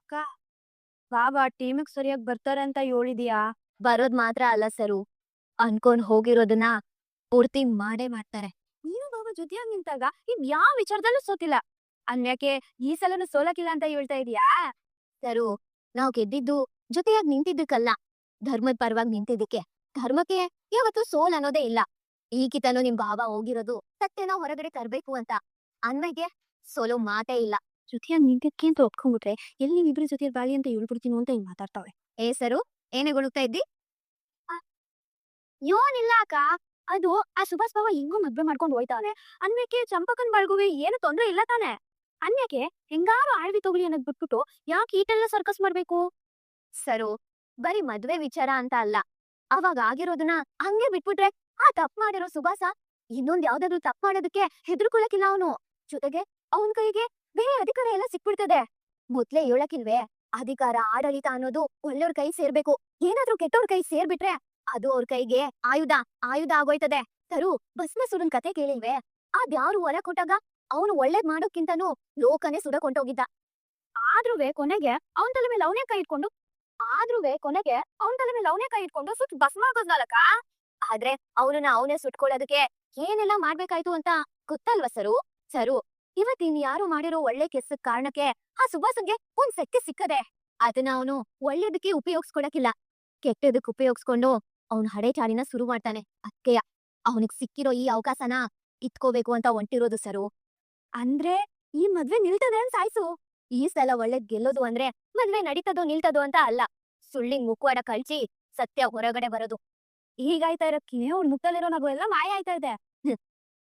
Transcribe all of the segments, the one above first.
ಅಕ್ಕ ಬಾಬಾ ಟೀಮಿಗ್ ಸರಿಯಾಗಿ ಬರ್ತಾರೆ ಅಂತ ಹೇಳಿದ್ಯಾ? ಬರೋದ್ ಮಾತ್ರ ಅಲ್ಲ ಸರು, ಅನ್ಕೊಂಡ್ ಹೋಗಿರೋದನ್ನ ಪೂರ್ತಿ ಮಾಡೇ ಮಾಡ್ತಾರೆ. ನೀನು ಬಾಬಾ ಜೊತೆಯಾಗಿ ನಿಂತಾಗ ಇನ್ ಯಾವ ವಿಚಾರದಲ್ಲೂ ಸೋತಿಲ್ಲ. ಅನ್ಯಾಕೆ ಈ ಸಲನು ಸೋಲಕಿಲ್ಲ ಅಂತ ಹೇಳ್ತಾ ಇದೀಯಾ? ಸರು, ನಾವ್ ಗೆದ್ದಿದ್ದು ಜೊತೆಯಾಗಿ ನಿಂತಿದ್ದಕ್ಕಲ್ಲ, ಧರ್ಮದ ಪರವಾಗಿ ನಿಂತಿದ್ದಕ್ಕೆ. ಧರ್ಮಕ್ಕೆ ಯಾವತ್ತೂ ಸೋಲ್ ಅನ್ನೋದೇ ಇಲ್ಲ. ಈಗಿತನು ನಿಮ್ ಬಾಬಾ ಹೋಗಿರೋದು ಸತ್ಯನ ಹೊರಗಡೆ ತರ್ಬೇಕು ಅಂತ. ಅನ್ವೆಗೆ ಸೋಲೋ ಮಾತೇ ಇಲ್ಲ. ಜೊತೆಯಾಗಿ ನಿಂತಿದ್ಕೆ ಅಂತ ಒಪ್ಕೊಂಡ್ಬಿಟ್ರೆ ಎಲ್ಲಿ ನೀವಿಬ್ರು ಜೊತೆಯಲ್ಲಿ ಬಾಳಿ ಅಂತ ಹೇಳ್ಬಿಡ್ತೀನಿ ಅಂತ ಹಿಂಗ್ ಮಾತಾಡ್ತಾವೆ. ಏ ಸರು, ಏನೇ ಗುಣುಕ್ತಾ ಇದ್ದಿ? ಯೋನಿಲ್ಲ ಅಕ್ಕ, ಅದು ಆ ಸುಭಾಷ್ ಬಾವ ಹಿಂಗೂ ಮದ್ವೆ ಮಾಡ್ಕೊಂಡು ಹೋಯ್ತಾನೆ. ಅನ್ಯಕ್ಕೆ ಚಂಪಕನ್ ಬಾಳ್ಗುವೆ ಏನು ತೊಂದ್ರೆ ಇಲ್ಲ ತಾನೆ. ಅನ್ಯಕ್ಕೆ ಹೆಂಗಾರು ಆಳ್ವಿ ತಗೊಳ್ಳಿ ಅನ್ನೋದ್ ಬಿಟ್ಬಿಟ್ಟು ಯಾಕೆ ಈಟೆಲ್ಲ ಸರ್ಕಸ್ ಮಾಡ್ಬೇಕು? ಸರು, ಬರೀ ಮದ್ವೆ ವಿಚಾರ ಅಂತ ಅಲ್ಲ, ಅವಾಗ ಆಗಿರೋದನ್ನ ಹಂಗೆ ಬಿಟ್ಬಿಟ್ರೆ ಆ ತಪ್ಪು ಮಾಡಿರೋ ಸುಭಾಸ ಇನ್ನೊಂದ್ ಯಾವ್ದಾದ್ರು ತಪ್ಪು ಮಾಡೋದಕ್ಕೆ ಹೆದರ್ಕೊಳಕಿಲ್ಲ ಅವನು. ಜೊತೆಗೆ ಅವನ್ ಕೈಗೆ ಬೇರೆ ಅಧಿಕಾರ ಎಲ್ಲ ಸಿಕ್ಬಿಡ್ತದೆ. ಮೊದ್ಲೇ ಹೇಳಕಿಲ್ವೇ, ಅಧಿಕಾರ ಆಡಳಿತ ಅನ್ನೋದು ಒಳ್ಳೆಯವ್ರ ಕೈ ಸೇರ್ಬೇಕು. ಏನಾದ್ರೂ ಕೆಟ್ಟವ್ರ ಕೈ ಸೇರ್ಬಿಟ್ರೆ ಅದು ಅವ್ರ ಕೈಗೆ ಆಯುಧ ಆಯುಧ ಆಗೋಯ್ತದೆ. ತರು, ಭಸ್ಮಾಸುರನ್ ಕತೆ ಕೇಳಿಲ್ವೇ? ಅದ್ಯಾರು ಹೊರ ಕೊಟ್ಟಾಗ ಅವನು ಒಳ್ಳೇದ್ ಮಾಡೋಕ್ಕಿಂತನೂ ಲೋಕನೇ ಸುಡಕೊಂಡೋಗಿದ್ದ. ಆದ್ರೂವೆ ಕೊನೆಗೆ ಅವನ್ ತಲೆ ಮೇಲೆ ಅವನೇ ಕೈ ಇಟ್ಕೊಂಡು ಸುಟ್ಟು ಭಸ್ಮ ಆಗೋದ್ನಲ್ಲಕ್ಕ. ಆದ್ರೆ ಅವನನ್ನ ಅವನೇ ಸುಟ್ಕೊಳ್ಳೋದಕ್ಕೆ ಏನೆಲ್ಲ ಮಾಡ್ಬೇಕಾಯ್ತು ಅಂತ ಗೊತ್ತಲ್ವ ಸರು? ಸರು, ಇವತ್ತಿನ್ ಯಾರು ಮಾಡಿರೋ ಒಳ್ಳೆ ಕೆಲ್ಸಕ್ ಕಾರಣಕ್ಕೆ ಆ ಸುಭಾಸಂಗೆ ಒಂದ್ ಶಕ್ತಿ ಸಿಕ್ಕದೆ. ಅದನ್ನ ಅವನು ಒಳ್ಳೇದಕ್ಕೆ ಉಪಯೋಗಿಸ್ಕೊಳಕಿಲ್ಲ, ಕೆಟ್ಟದಕ್ಕೆ ಉಪಯೋಗಿಸ್ಕೊಂಡು ಅವನ್ ಹಡೆ ಚಾಳಿನ ಶುರು ಮಾಡ್ತಾನೆ. ಅದ್ಕೆಯ ಅವನಿಗೆ ಸಿಕ್ಕಿರೋ ಈ ಅವಕಾಶನ ಇಟ್ಕೋಬೇಕು ಅಂತ ಹೊಂಟಿರೋದು ಸರು. ಅಂದ್ರೆ ಈ ಮದ್ವೆ ನಿಲ್ತದೆ ಅಂತ ಸಾಯ್ಸು. ಈ ಸಲ ಒಳ್ಳೇದ್ ಗೆಲ್ಲೋದು ಅಂದ್ರೆ ಮದ್ವೆ ನಡೀತದೋ ನಿಲ್ತದೋ ಅಂತ ಅಲ್ಲ, ಸುಳ್ಳಿನ್ ಮುಖವಾಡ ಕಳ್ಸಿ ಸತ್ಯ ಹೊರಗಡೆ ಬರೋದು. ಹೀಗಾಯ್ತಾ ಇರಕ್ಕೆ ಅವ್ರ ಮುಖದಲ್ಲಿರೋ ನಗು ಎಲ್ಲ ಮಾಯ ಆಯ್ತಾ ಇದೆ.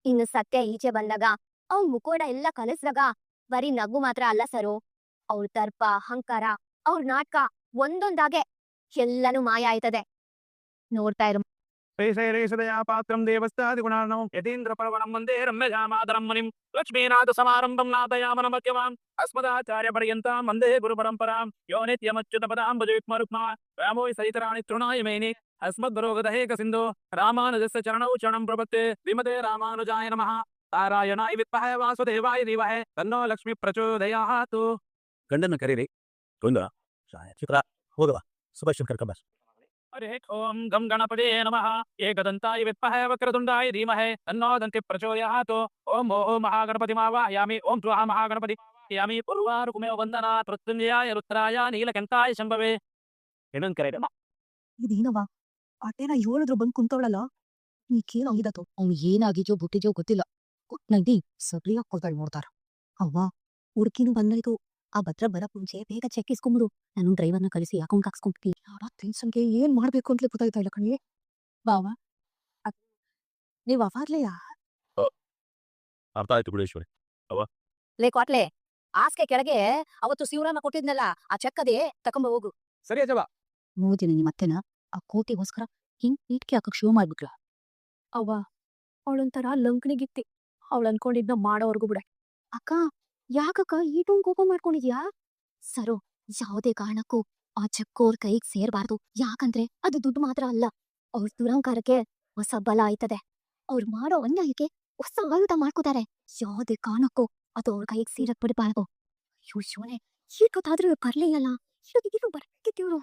ಇನ್ನು ಸತ್ಯ ಈಚೆ ಬಂದಾಗ ಅವ್ನ್ ಮುಖವಾಡ ಎಲ್ಲ ಕಲಿಸ್ದಾಗ ಬರೀ ನಗು ಮಾತ್ರ ಅಲ್ಲ ಸರು, ಅವ್ರ ದರ್ಪ, ಅಹಂಕಾರ, ಅವ್ರ ನಾಟಕ ಒಂದೊಂದಾಗೆ ಎಲ್ಲನೂ ಮಾಯ ಆಯ್ತದೆ. ನೋಡ್ತಾ ಇರು. ಶ್ರೀಶೈಲೇಶದಯಾ ಪಾತ್ರಂ ದೇವಸ್ಥಾದಿಗುಣಾರ್ಣವಂ ಯತೀಂದ್ರ ಪರ್ವಣಂ ವಂದೇ ರಮ್ಯಜಾಮಾತರಂ ಮುನಿಂ ಲಕ್ಷ್ಮೀನಾಥ ಸಮಾರಂಭಂ ನಾಥಯಾಮನಮರ್ಯವಾಂ ಅಸ್ಮದಾಚಾರ್ಯ ಪರ್ಯಂತಾಂ ವಂದೇ ಗುರು ಪರಂಪರಾಂ ಯೋ ನಿತ್ಯಮಚ್ಯುತ ಪದಾಂಬುಜಯುಗ್ಮರುಕ್ಮ ರಾಮೋಯ್ ಸಹಿತರಾಣಿ ತೃಣಾಯ ಮೇನಿ ಅಸ್ಮದ್ಬರೋಗದಹೇಕ ಸಿಂಧು ರಾಮಾನುಜಸ್ಯ ಚರಣೌ ಚರಣಂ ಪ್ರಪತ್ತೆ ಶ್ರೀಮತೆ ರಾಮಾನುಜಾಯ ನಮಃ. ನಾರಾಯಣಾಯ ವಿದ್ಮಹೇ ವಾಸುದೇವಾಯ ಧೀಮಹಿ ತನ್ನೋ ಲಕ್ಷ್ಮೀ ಪ್ರಚೋದಯಾತ್. ಗಂಡನ ಕರೀರಿ. ಗೊಂದ ಚಿತ್ರ ಹೋಗವ, ಸುಭಾಷ್ ಕರ್ಕೊಂಬ. ಹರಿ ಓಂ ಗಂ ಗಣಪತಿ ನಮಃ. ಏಕದಂತಾಯ ವಿದ್ಮಹೇ ವಕ್ರತುಂಡಾಯ ಧೀಮಹಿ ತನ್ನೋ ದಂತಿ ಪ್ರಚೋದಯಾತ್. ಓಂ ಓಂ ಮಹಾಗಣಪತಿ ಮಾವಾಯಾಮಿ. ಓಂ ತ್ವಾ ಮಹಾಗಣಪತಿ ಯಾಮಿ ಪೂರ್ವಾರುಕುಮೇ ವಂದನಾ ಮೃತ್ಯುಂಜಯಾಯ ರುದ್ರಾಯ ನೀಲಕಂಠಾಯ ಶಂಭವೇ. ಏನಂತ ಕರೀರಮ್ಮ? ಇದೇನವ್ವ, ಅಟೇನ ಹೇಳಿದ್ರು ಬಂದ್ ಕುಂತವಳಲ್ಲ, ಈಗೇನಾಗಿದತ್ತು? ಅವ್ನು ಏನಾಗಿದ್ಯೋ ಬುಟ್ಟಿದ್ಯೋ ಗೊತ್ತಿಲ್ಲ. ಒಟ್ನಲ್ಲಿ ಸರಿಯಾಗಿ ಕೊಡ್ತಾಳೆ ನೋಡ್ತಾರ. ಅವ್ವ, ಹುಡುಕಿನೂ ಬಂದಾಯ್ತು. ಆ ಭದ್ರ ಬರಕ್ ಮುಂಚೆ ಬೇಗ ಚೆಕ್ ಇಸ್ಕೊಂಬಿಡು. ನಾನು ಡ್ರೈವರ್ನ ಕಳಿಸಿ ಅಕೌಂಟ್ ಹಾಕ್ಸ್ಕೊಂಡ್ಬಿಟ್ಟು ಯಾರ ಟೆನ್ಷನ್ಗೆ ಏನ್ ಮಾಡ್ಬೇಕು ಅಂತಲೇ ಗೊತ್ತಾಯ್ತಾ ಇಲ್ಲ ಕಣೆ. ಬಾವ, ನೀವ್ ಅವಾಗ್ಲೇ ಅರ್ಥ ಆಯ್ತು ಗುಡೇಶ್ವರಿ. ಲೇ ಕ್ವಾಟ್ಲೆ, ಆಸ್ಕೆ ಕೆಳಗೆ ಅವತ್ತು ಶಿವರಾಮ ಕೊಟ್ಟಿದ್ನಲ್ಲ, ಆ ಚೆಕ್ ಅದೇ ತಕೊಂಬ ಹೋಗು. ಸರಿ ಅಜವ. ನೋಡಿನ ನಿಮ್ಮ ಅತ್ತೆನ ಆ ಕೋಟಿಗೋಸ್ಕರ ಹಿಂಗ್ ಇಟ್ಕೆ ಹಾಕಕ್ ಶೋ ಮಾಡ್ಬಿಟ್ಲ. ಅವ್ವ, ಅವಳೊಂಥರ ಲಂಕಣಿಗಿತ್ತಿ. ಅವಳು ಅನ್ಕೊಂಡಿದ್ನ ಮಾಡೋವರ್ಗು ಬಿಡ. ಅಕ್ಕ, ಯಾಕಕ್ಕ ಈಟೊಂದ್ ಕೋಪ ಮಾಡ್ಕೊಂಡಿದ್ಯಾ? ಸರು, ಯಾವುದೇ ಕಾರಣಕ್ಕೂ ಆ ಚೆಕ್ ಅವ್ರ ಕೈಗೆ ಸೇರ್ಬಾರ್ದು. ಯಾಕಂದ್ರೆ ಅದು ದುಡ್ಡು ಮಾತ್ರ ಅಲ್ಲ, ಅವ್ರ ದುರಹಂಕಾರಕ್ಕೆ ಹೊಸ ಬಲ ಆಯ್ತದೆ. ಅವ್ರು ಮಾಡೋ ಅನ್ಯಾಯಕ್ಕೆ ಹೊಸ ಆಯುಧ ಮಾಡ್ಕೋತಾರೆ. ಯಾವುದೇ ಕಾರಣಕ್ಕೂ ಅದು ಅವ್ರ ಕೈಗೆ ಸೇರಕ್ ಬಿಡಬಾರ್ದು. ಅಯ್ಯೋ ಶಿವನೇ, ಈಟೊತ್ತಾದ್ರೂ ಬರ್ಲಿಲ್ಲಲ್ಲ, ಇದು ಬರ್ಬೇಕಿದ್ದೀವ್ರು.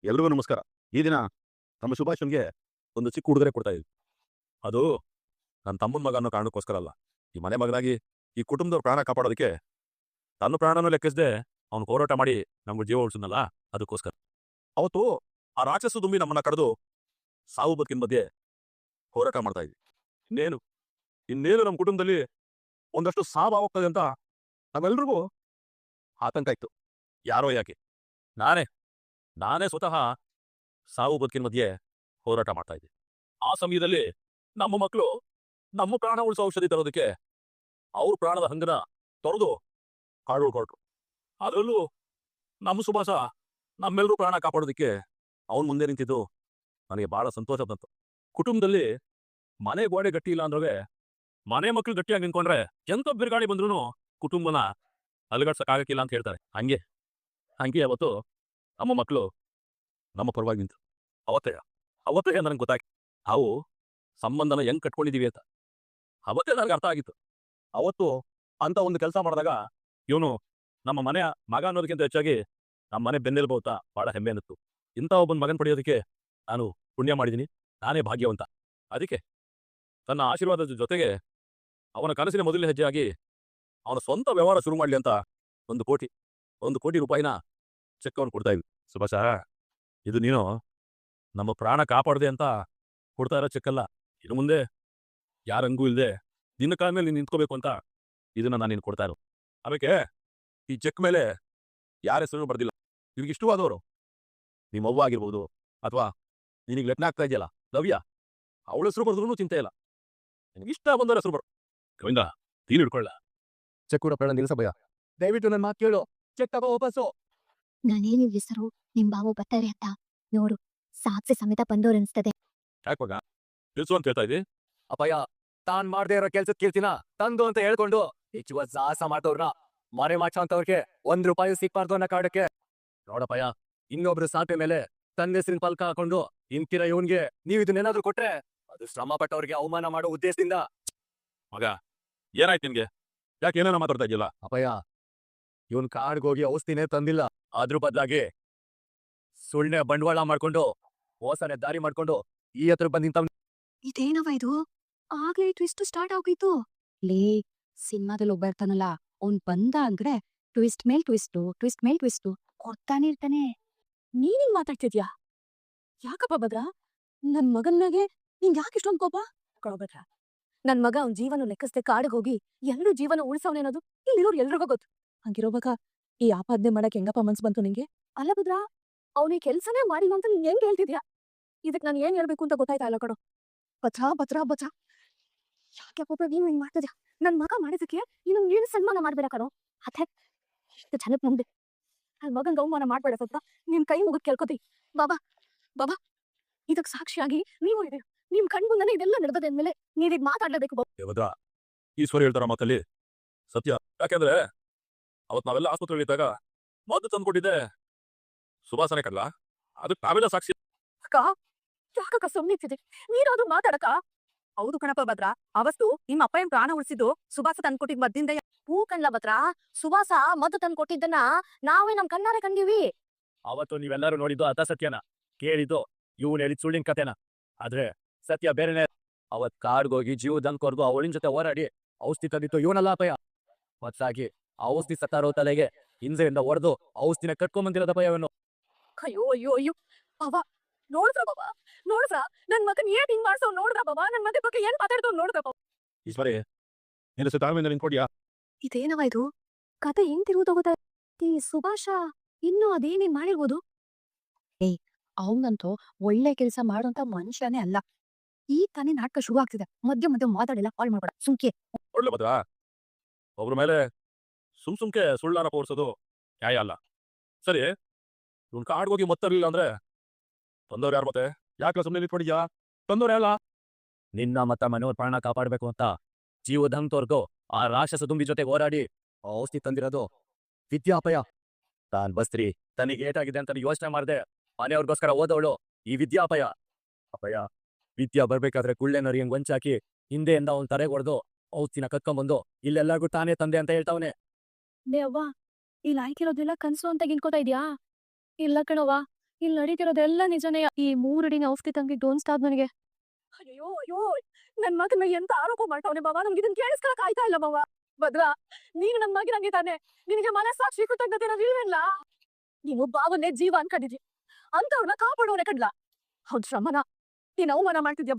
ಎಲ್ರಿಗೂ ನಮಸ್ಕಾರ. ಈ ದಿನ ನಮ್ಮ ಸುಭಾಷನ್ಗೆ ಒಂದು ಚಿಕ್ಕ ಉಡುಗೊರೆ ಕೊಡ್ತಾ ಇದ್ವಿ. ಅದು ನನ್ನ ತಮ್ಮನ ಮಗ ಅನ್ನೋ ಕಾರಣಕ್ಕೋಸ್ಕರ ಅಲ್ಲ, ಈ ಮನೆ ಮಗನಾಗಿ ಈ ಕುಟುಂಬದವ್ರ ಪ್ರಾಣ ಕಾಪಾಡೋದಕ್ಕೆ ತನ್ನ ಪ್ರಾಣನೂ ಲೆಕ್ಕಿಸದೆ ಅವ್ನು ಹೋರಾಟ ಮಾಡಿ ನಮ್ಗೆ ಜೀವ ಉಳಿಸಿದ್ನಲ್ಲ, ಅದಕ್ಕೋಸ್ಕರ. ಅವತ್ತು ಆ ರಾಕ್ಷಸ ತುಂಬಿ ನಮ್ಮನ್ನ ಕರೆದು ಸಾವು ಬದುಕಿನ ಮಧ್ಯೆ ಹೋರಾಟ ಮಾಡ್ತಾ ಇದ್ವಿ. ಇನ್ನೇನು ನಮ್ಮ ಕುಟುಂಬದಲ್ಲಿ ಒಂದಷ್ಟು ಸಾವಾಗ್ತದೆ ಅಂತ ನಾವೆಲ್ರಿಗೂ ಆತಂಕ ಇತ್ತು. ಯಾರೋ ಯಾಕೆ, ನಾನೇ ಸ್ವತಃ ಸಾವು ಬದುಕಿನ ಮಧ್ಯೆ ಹೋರಾಟ ಮಾಡ್ತಾ ಇದ್ದೆ. ಆ ಸಮಯದಲ್ಲಿ ನಮ್ಮ ಮಕ್ಕಳು ನಮ್ಮ ಪ್ರಾಣ ಉಳಿಸೋ ಔಷಧಿ ತರೋದಕ್ಕೆ ಅವ್ರ ಪ್ರಾಣದ ಹಂಗನ ತೊರೆದು ಕಾಡು ಉಳ್ಕೊಟ್ರು. ಅದರಲ್ಲೂ ನಮ್ಮ ಸುಭಾಸ ನಮ್ಮೆಲ್ಲರೂ ಪ್ರಾಣ ಕಾಪಾಡೋದಕ್ಕೆ ಅವನು ಮುಂದೆ ನಿಂತಿದ್ದು ನನಗೆ ಬಹಳ ಸಂತೋಷ ಬಂತು. ಕುಟುಂಬದಲ್ಲಿ ಮನೆ ಗೋಡೆ ಗಟ್ಟಿ ಇಲ್ಲ ಅಂದ್ರೆ ಮನೆ ಮಕ್ಕಳು ಗಟ್ಟಿಯಾಗಿ ನಿಂತ್ಕೊಂಡ್ರೆ ಎಂತ ಬಿರುಗಾಳಿ ಬಂದ್ರೂ ಕುಟುಂಬನ ಅಲುಗಾಡ್ಸಕ್ಕಾಗಕ್ಕಿಲ್ಲ ಅಂತ ಹೇಳ್ತಾರೆ. ಹಂಗೆ ಅವತ್ತು ನಮ್ಮ ಮಕ್ಕಳು ನಮ್ಮ ಪರವಾಗಿ ನಿಂತು ಅವತ್ತೇ ನನಗೆ ಗೊತ್ತಾಗಿ ನಾವು ಸಂಬಂಧನ ಹೆಂಗ್ ಕಟ್ಕೊಂಡಿದೀವಿ ಅಂತ ಅವತ್ತೇ ನನಗೆ ಅರ್ಥ ಆಗಿತ್ತು. ಅವತ್ತು ಅಂತ ಒಂದು ಕೆಲಸ ಮಾಡಿದಾಗ ಇವನು ನಮ್ಮ ಮನೆಯ ಮಗ ಅನ್ನೋದಕ್ಕಿಂತ ಹೆಚ್ಚಾಗಿ ನಮ್ಮ ಮನೆ ಬೆನ್ನೆಲುಬು ಅಂತ ಬಹಳ ಹೆಮ್ಮೆ ಅನ್ನಿಸ್ತು. ಇಂಥ ಒಬ್ಬನ ಮಗನ್ ಪಡೆಯೋದಕ್ಕೆ ನಾನು ಪುಣ್ಯ ಮಾಡಿದ್ದೀನಿ. ನಾನೇ ಭಾಗ್ಯವಂತ. ಅದಕ್ಕೆ ತನ್ನ ಆಶೀರ್ವಾದದ ಜೊತೆಗೆ ಅವನ ಕನಸಿನ ಮೊದಲನೇ ಹೆಜ್ಜೆಯಾಗಿ ಅವನ ಸ್ವಂತ ವ್ಯವಹಾರ ಶುರು ಮಾಡಲಿ ಅಂತ 1 ಕೋಟಿ ರೂಪಾಯಿನ ಚೆಕ್ ಅವನು ಕೊಡ್ತಾ ಇದ್ವಿ. ಸುಭಾಷ, ಇದು ನೀನು ನಮ್ಮ ಪ್ರಾಣ ಕಾಪಾಡದೆ ಅಂತ ಕೊಡ್ತಾ ಇರೋ ಚೆಕ್ ಅಲ್ಲ. ಇನ್ನು ಮುಂದೆ ಯಾರಂಗೂ ಇಲ್ಲದೆ ನಿನ್ನ ಕಾಲ ಮೇಲೆ ನೀನು ನಿಂತ್ಕೋಬೇಕು ಅಂತ ಇದನ್ನ ನಾನು ನಿನ್ ಕೊಡ್ತಾ ಇರೋದು. ಅದಕ್ಕೆ ಈ ಚೆಕ್ ಮೇಲೆ ಯಾರ ಹೆಸರು ಬರ್ದಿಲ್ಲ. ನಿನಗೆ ಇಷ್ಟವಾದವರು ನಿಮ್ಮ ಅವ್ವ ಆಗಿರ್ಬೋದು, ಅಥವಾ ನಿನಗೆ ಲೆಟ್ನ ಆಗ್ತಾ ಇದೆಯಲ್ಲ ಲವ್ಯ, ಅವಳ ಹೆಸರು ಬರ್ದ್ರೂ ಚಿಂತೆ ಇಲ್ಲ. ನಿನಗೆ ಇಷ್ಟ ಬಂದವರ ಹೆಸರು ಬರು. ಗೋವಿಂದ, ತೀನ್ ಹಿಡ್ಕೊಳ್ಳ. ಚೆಕ್ ಕೂಡ ಬೇಡ, ನಿಲ್ಸ ಭಯ. ದಯವಿಟ್ಟು ನನ್ನ ಮಾತು ಕೇಳು. ಚೆಕ್ ತಗೋ ವಾಪಸ್ಸು. ನಾನೇನಿಲ್ಲ ಹೆಸರು ನಿಮ್ ಬಾವು ಬರ್ತಾರೆ ಅಂತ ನೋಡು, ಸಾಕ್ಷಿ ಸಮೇತ ಬಂದವ್ರು ಅನ್ಸ್ತದೆ. ಯಾಕವಾಗ ತಿಳಿಸು ಅಂತ ಹೇಳ್ತಾ ಇದ್ದಿ? ಅಪ್ಪಯ್ಯ, ತಾನ್ ಮಾಡದೇ ಇರೋ ಕೆಲ್ಸದ ಕೀರ್ತಿನ ತಂದು ಅಂತ ಹೇಳ್ಕೊಂಡು ಹೆಚ್ಚುವ ಸಾಹಸ ಮಾಡ್ತವ್ರನ್ನ ಮರೆ ಮಾಚಂತವ್ರಿಗೆ ₹1 ಸಿಕ್ಬಾರ್ದು ಅನ್ನೋ ಕಾರಣಕ್ಕೆ. ನೋಡಪ್ಪಯ್ಯ, ಇನ್ನೊಬ್ರು ಸಾಪೆ ಮೇಲೆ ತನ್ನ ಹೆಸರಿನ ಪಲ್ಕ ಹಾಕೊಂಡು ಇಂತಿರ ಇವನ್ಗೆ ನೀವು ಇದನ್ನೇನಾದ್ರೂ ಕೊಟ್ರೆ ಅದು ಶ್ರಮ ಪಟ್ಟವ್ರಿಗೆ ಅವಮಾನ ಮಾಡೋ ಉದ್ದೇಶದಿಂದ. ಮಗ, ಏನಾಯ್ತು ನಿನ್ಗೆ? ಯಾಕೆ ಏನೇನ ಮಾತಾಡ್ತಾ ಇದೆಯಲ್ಲ? ಅಪ್ಪಯ್ಯ, ಇವನ್ ಕಾಡ್ಗೋಗಿ ಔಷಧಿನೇ ತಂದಿಲ್ಲ. ಅದ್ರ ಬದಲಾಗಿ ಸುಳ್ಳೆ ಬಂಡವಾಳ ಮಾಡ್ಕೊಂಡು ಮೋಸನೆ ದಾರಿ ಮಾಡ್ಕೊಂಡು ಈ ಹತ್ರ ಬಂದ್ ನಿಂತ. ಇದೇನವ ಇದು? ಆಗ್ಲೇ ಟ್ವಿಸ್ಟ್ ಸ್ಟಾರ್ಟ್ ಆಗೋಯ್ತು. ಲೇ, ಸಿನಿಮಾದಲ್ಲಿ ಒಬ್ಬ ಇರ್ತಾನಲ್ಲ, ಅವ್ನ್ ಬಂದ ಅಂದ್ರೆ ಟ್ವಿಸ್ಟ್ ಮೇಲ್ ಟ್ವಿಸ್ಟ್ ಕೊಡ್ತಾನೆ ಇರ್ತಾನೆ. ನೀನಿಂಗ್ ಮಾತಾಡ್ತಿದ್ಯಾ? ಯಾಕಪ್ಪ ಭದ್ರ? ನನ್ ಮಗನ್ಗೆ ನಿಂಗ್ ಯಾಕೆ ಇಷ್ಟೊಂದು ಕೋಪ? ಭದ್ರ, ನನ್ ಮಗ ಅವ್ನ್ ಜೀವನ ಲೆಕ್ಕಿಸ್ದೆ ಕಾಡಿಗೆ ಹೋಗಿ ಎಲ್ರೂ ಜೀವನ ಉಳಿಸವನೇನೋದು ಇಲ್ಲಿರೋರು ಎಲ್ರಿಗೂ ಗೊತ್ತು. ಹಂಗಿರೋವಾಗ ಈ ಆಪಾದನೆ ಮಾಡಕ್ ಹೆಂಗಪ್ಪ ಮನ್ಸು ಬಂತು ನಿಂಗೆ? ಅಲ್ಲ ಭದ್ರ, ಅವ್ನಿಗೆ ಕೆಲ್ಸನೇ ಮಾಡಿಲ್ಲ ಅಂತ ನೀನ್ ಹೆಂಗ್ ಹೇಳ್ತಿದ್ಯಾ? ಇದಕ್ ನಾನು ಏನ್ ಹೇಳ್ಬೇಕು ಅಂತ ಗೊತ್ತಾಯ್ತಾ ಇಲ್ಲ ಕಣೋ. ಬತ್ರ ಯಾಕೆ ನೀನ್ ಹಿಂಗ್ ಮಾಡ್ತಿದ್ಯಾ? ನನ್ ಮಗ ಮಾಡಿದಕ್ಕೆ ನೀನು ಏನು ಸನ್ಮಾನ ಮಾಡ್ಬೇಡ ಕಣೋ. ಅದೇ ಇಷ್ಟು ಜನಕ್ ಮುಂದೆ ನನ್ ಮಗಂಗ ಅವಮಾನ ಮಾಡ್ಬೇಡ. ಸ್ವಲ್ಪ ನಿನ್ ಕೈ ಮುಗಿದ್ ಕೇಳ್ಕೊತಿ. ಬಾಬಾ ಇದಕ್ ಸಾಕ್ಷಿಯಾಗಿ ನೀವು ಇದೆ. ನಿಮ್ ಕಣ್ ಮುಂದನೆ ಇದೆಲ್ಲ ನಡೆದದ ಅಂದ್ಮೇಲೆ ನೀವೀಗ ಮಾತಾಡ್ಲೇಬೇಕು. ದೇವದ್ರ, ಈಶ್ವರ ಹೇಳ್ತಾರ ಮಾತಲ್ಲಿ ಸತ್ಯ. ಯಾಕೆಂದ್ರೆ ಅವತ್ ನಾವೆಲ್ಲ ಆಸ್ಪತ್ರೆಯಲ್ಲಿ ಇದ್ದಾಗ ಮದ್ದು ತಂದ್ಕೊಟ್ಟಿದ್ದೆ ಸುಭಾಸನೆ ಕಡ್ಲ. ಅದಕ್ಕೆ ನಾವೆಲ್ಲ ಸಾಕ್ಷಿ. ಅಕ್ಕ, ಯಾಕಕ್ಕ ಸುಮ್ನಿರ್ತಿದೆ? ನೀನಾದ್ರೂ ಮಾತಾಡಕ. ಹೌದು ಕಣಪ್ಪ ಭದ್ರ, ಅವತ್ತು ನಿಮ್ಮ ಅಪ್ಪ ಏನ್ ಪ್ರಾಣ ಉಳಿಸಿದ್ದು ಸುಭಾಸ ತಂದ್ಕೊಟ್ಟಿದ್ ಮದ್ದಿಂದ. ಹೂ ಕಣ್ಲ ಭದ್ರ, ಸುಭಾಸ ಮದ್ದು ತಂದ್ಕೊಟ್ಟಿದ್ದನ್ನ ನಾವೇ ನಮ್ ಕಣ್ಣಾರೆ ಕಂಡೀವಿ. ಅವತ್ತು ನೀವೆಲ್ಲರೂ ನೋಡಿದ್ದು ಅತ ಸತ್ಯನ, ಕೇಳಿದ್ದು ಇವನ್ ಹೇಳಿದ್ ಸುಳ್ಳಿನ ಕತೆನ. ಆದ್ರೆ ಸತ್ಯ ಬೇರೆನೆ. ಅವತ್ ಕಾಡ್ಗೋಗಿ ಜೀವದಂಗ್ ಕೊರ್ದು ಅವಳಿನ ಜೊತೆ ಹೋರಾಡಿ ಔಷಧಿ ತಂದಿತ್ತು ಇವನಲ್ಲ ಅಪ್ಪಯ್ಯ. ಹೊತ್ತಾಗಿ ಔಷಧಿ ಸತ್ತಾರೋ ತಲೆಗೆ ಹಿಂದೆಯಿಂದ ಹೊಡೆದು ಔಷಧಿನ ಕಟ್ಕೊಂಬಂದಿರೋದಪ್ಪಯ್ಯ ಅವನು. ಅಯ್ಯೋ ಬಾಬಾ, ನೋಡ್ರ ನನ್ ಮಗನ್ ಏನ್ ಹಿಂಗ್ ಮಾಡ್ಸೋ ನೋಡ್ರ ಬಾಬಾ. ನನ್ ಮಗ ಬಗ್ಗೆ ಏನ್ ಮಾತಾಡ್ದವ್ ನೋಡ್ರ ಬಾಬಾ. ಈಶ್ವರಿ, ನಿನ್ನ ತಾಳ್ಮೆಯಿಂದ ನಿಂತ್ಕೊಡ್ಯಾ? ಇದೇನವ ಇದು? ಕತೆ ಹೆಂಗ್ ತಿರುಗುತ್ತ ಗೊತ್ತ? ಈ ಸುಭಾಷ ಇನ್ನು ಅದೇನೇನ್ ಮಾಡಿರ್ಬೋದು. ಅವನಂತೂ ಒಳ್ಳೆ ಕೆಲಸ ಮಾಡೋಂತ ಮನುಷ್ಯನೇ ಅಲ್ಲ. ಈ ತಾನೇ ನಾಟಕ ಶುರು ಆಗ್ತಿದೆ. ಮಧ್ಯ ಮಾತಾಡಿಲ್ಲ, ಕಾಲ್ ಮಾಡ್ಬೇಡ ಸುಮ್ಕೆ. ಒಳ್ಳೆ ಭದ್ರ, ಒಬ್ರ ಮೇಲೆ ಸುಮ್ಕೆ ಸುಳ್ಳಾರೋಪ ಹೊರ್ಸೋದು ನ್ಯಾಯ ಅಲ್ಲ. ಸರಿ, ಇವ್ನು ಕಾಡ್ಗೋಗಿ ಮತ್ತರ್ಲಿಲ್ಲ ಅಂದ್ರೆ ತಂದವ್ರು ಯಾರು? ಮತ್ತೆ ಯಾಕೆ ಸುಮ್ಮನೆ ನಿಂತ್ಕೊಂಡಿದ್ಯಾ? ತಂದವ್ರು ಯಾರಲ್ಲ? ನಿನ್ನ ಮತ್ತ ಮನೆಯವ್ರ ಪ್ರಾಣ ಕಾಪಾಡ್ಬೇಕು ಅಂತ ಜೀವದಂಗ್ ತೋರ್ಗೋ ಆ ರಾಕ್ಷಸ ದುಂಬಿ ಜೊತೆ ಹೋರಾಡಿ ಔಷಧಿ ತಂದಿರೋದು ವಿದ್ಯಾಪಯ. ತಾನ್ ಬಸ್ರಿ ತನಿಗೆ ಏಟಾಗಿದೆ ಅಂತ ಯೋಚನೆ ಮಾಡ್ದೆ ಮನೆಯವ್ರಿಗೋಸ್ಕರ ಓದವಳು ಈ ವಿದ್ಯಾಪಯ. ಅಪಯ ವಿದ್ಯಾ ಬರ್ಬೇಕಾದ್ರೆ ಕುಳ್ಳೆನರಿಯಂಗ್ ವಂಚಾಕಿ ಹಿಂದೆಯಿಂದ ಅವ್ನ್ ತಲೆಗೆ ಹೊಡೆದು ಔಷಧಿನ ಕತ್ಕೊಂಡ್ಬಂದು ಇಲ್ಲೆಲ್ಲಾರ್ಗು ತಾನೇ ತಂದೆ ಅಂತ ಹೇಳ್ತಾವನೆ. ಅವ್ವ, ಇಲ್ಲಿ ಆಯ್ಕಿರೋದೆಲ್ಲ ಕನ್ಸು ಅಂತ ಗಿನ್ಕೋತಾ ಇದ್ಯಾ? ಇಲ್ಲ ಕಣವ್ವ, ಇಲ್ಲಿ ನಡೀತಿರೋದೆಲ್ಲ ನಿಜನೇ. ಈ 3 ಅಡಿನ ಔಷಧಿ ತಂಗಿದ್ದು ಅನ್ಸ್ತಾದ್ ನನಗೆ. ಅಯ್ಯೋ ನನ್ ಮಗನ ಎಂತ ಆರೋಪ ಮಾಡ್ತಾವನೆ ಬಾಬಾ. ನಮ್ಗೆ ಇದನ್ ಕೇಳಿಸ್ಕೊಳಕ್ ಆಯ್ತಾ ಇಲ್ಲ ಬಾಬಾ. ಭದ್ರ, ನೀನು ನನ್ ಮಗನಂಗೆ ತಾನೆ, ನಿನಗೆ ಮನಸ್ಸಾಕ್ಷಿ ಕೃತಜ್ಞತೆ ಇಲ್ವೇನ್ಲ? ನೀವು ಬಾವನ್ನೇ ಜೀವ ಅನ್ಕೊಂಡಿದ್ರಿ, ಅಂತವ್ರನ್ನ ಕಾಪಾಡೋನೆ ಕಡ್ಲ. ಅವ್ರ ಶ್ರಮನ ನೀನ್ ಅವಮಾನ ಮಾಡ್ತಿದ್ಯಾ.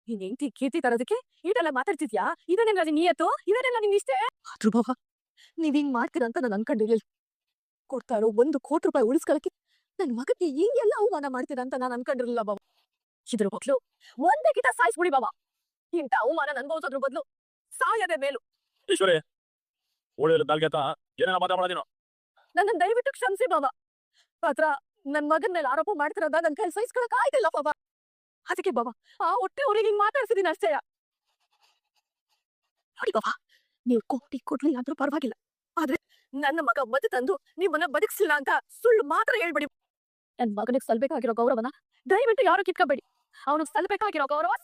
ನೀನ್ ಹೆಂಡತಿ ಕೀರ್ತಿ ತರೋದಕ್ಕೆ ಇದೆಲ್ಲ ಮಾತಾಡ್ತಿದ್ಯಾ? ಇದನ್ನೆಲ್ಲ ನಿನ್ ನಿಯತ್ತು, ಇದನ್ನೆಲ್ಲ ನಿನ್ ಇಷ್ಟೇ. ಆದ್ರೂ ಬಾಬಾ, ನೀವ್ ಹಿಂಗ್ ಮಾಡ್ತೀರಂತ ನಾನು ಅನ್ಕೊಂಡಿರ್ಲಿಲ್ಲ. ಕೊಡ್ತಾರೋ ₹1 ಕೋಟಿ ಉಳಿಸ್ಕೊಳಕ್ಕೆ ನನ್ ಮಗಕ್ಕೆ ಹಿಂಗೆಲ್ಲ ಅವಮಾನ ಮಾಡ್ತೀರ ಅಂತ ನಾನು ಅನ್ಕೊಂಡಿರ್ಲಿಲ್ಲ ಬಾಬಾ. ಇದ್ರ ಬದಲು ಒಂದೇ ಕಿತ ಸಾಯಿಸ್ಬಿಡಿ ಬಾಬಾ. ಇಂಥ ಅವಮಾನ ಅನ್ಭವಿಸೋದ್ರ ಬದಲು ಸಾಯದೆ ಮೇಲು. ಈಶ್ವರಿ, ಓಳಿಯಲ್ಲಿ ನಾಲ್ಗೆತ ಏನೇನ ಮಾತಾಡೋದಿನೋ ನನ್ನ ದಯವಿಟ್ಟು ಕ್ಷಮಿಸಿ ಬಾಬಾ. ಪಾತ್ರ ನನ್ ಮಗನ್ ಮೇಲೆ ಆರೋಪ ಮಾಡ್ತಿರೋದ ನನ್ ಕೈ ಸಹಿಸ್ಕೊಳಕ್ ಆಯ್ತಿಲ್ಲ ಬಾಬಾ. ಅದಕ್ಕೆ ಬಾಬಾ ಆ ಹೊಟ್ಟೆ ಅವ್ರಿಗೆ ಹಿಂಗ್ ಮಾತಾಡ್ಸಿದೀನಿ ಅಷ್ಟೇ. ನೋಡಿ ಬಾಬಾ, ನೀವು ಕೋಟಿ ಕೊಡ್ಲಿಲ್ಲ ಅಂದ್ರೂ ಪರವಾಗಿಲ್ಲ, ಆದ್ರೆ ನನ್ನ ಮಗ ಮದ್ದು ತಂದು ನಿಮ್ಮನ್ನ ಬದುಕಿಸಿಲ್ಲ ಅಂತ ಸುಳ್ಳು ಮಾತ್ರ ಹೇಳ್ಬೇಡಿ. ನನ್ ಮಗನಿಗೆ ಸಲ್ಬೇಕಾಗಿರೋ ಗೌರವನ ದಯವಿಟ್ಟು ಯಾರು ಕಿತ್ಕೋಬೇಡಿ. ಅವನಿಗೆ ಸಲ್ಬೇಕಾಗಿರೋ ಗೌರವ